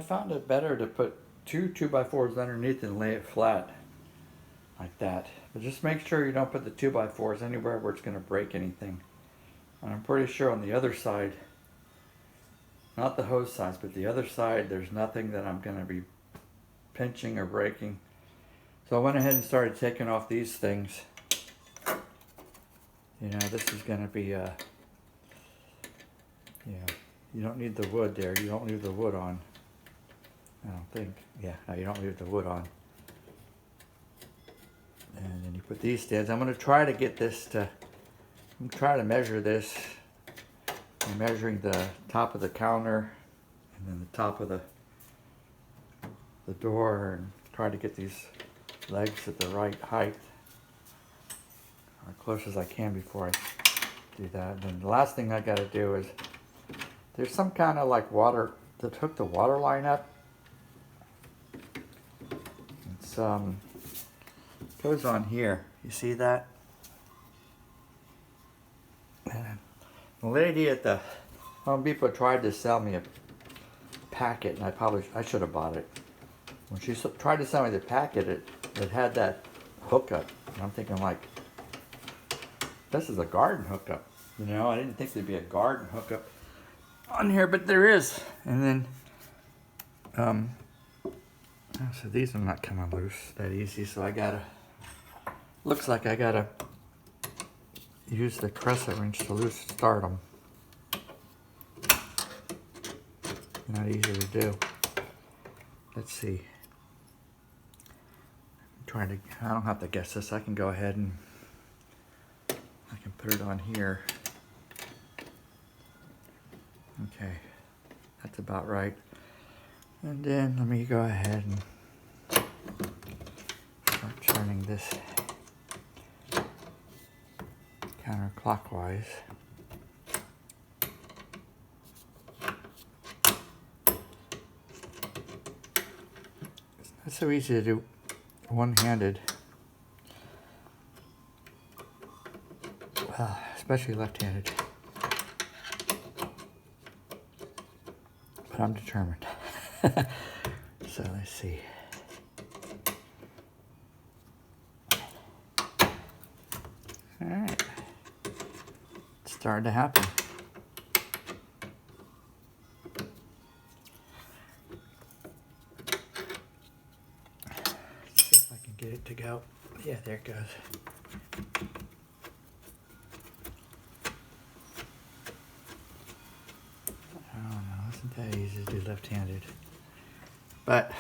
I found it better to put two 2x4s underneath and lay it flat like that. But just make sure you don't put the 2x4s anywhere where it's going to break anything. And I'm pretty sure on the other side, not the hose sides, but the other side, there's nothing that I'm going to be pinching or breaking. So I went ahead and started taking off these things. You know, this is going to be yeah, you don't need the wood there. You don't leave the wood on. I don't think. Yeah, no, you don't leave the wood on. And then you put these stands. I'm going to try to get this to, I'm trying to measure this. I'm measuring the top of the counter and then the top of the door, and try to get these legs at the right height, or as close as I can before I do that. And then the last thing I got to do is, there's some kind of like water that hook the water line up. It's goes on here. You see that? And the lady at the Home Depot tried to sell me a packet, and I should have bought it. When she tried to sell me the packet, it had that hookup. And I'm thinking like, this is a garden hookup. You know, I didn't think there'd be a garden hookup on here, but there is. And then, so these are not coming loose that easy. So I gotta, looks like I gotta use the crescent wrench to start them. Not easy to do. Let's see. I don't have to guess this. I can go ahead and I can put it on here. Okay, that's about right. And then let me go ahead and start turning this counterclockwise. It's not so easy to do one-handed, especially left-handed. But I'm determined. So let's see. All right, it's starting to happen. Get it to go. Yeah, there it goes. I don't know, isn't that easy to do left-handed? But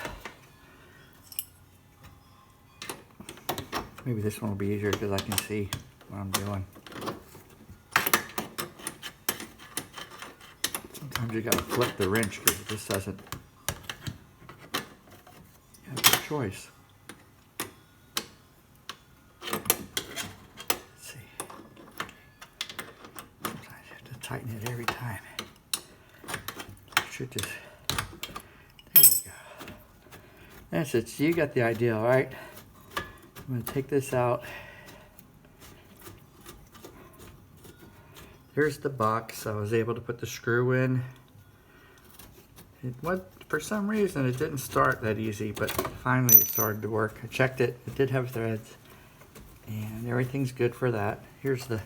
maybe this one will be easier because I can see what I'm doing. Sometimes you gotta flip the wrench because it just doesn't have a choice. Tighten it every time. Should just, there you go. That's it. So you got the idea, all right? I'm going to take this out. Here's the box. I was able to put the screw in. For some reason it didn't start that easy, but finally it started to work. I checked it. It did have threads, and everything's good for that. Here's the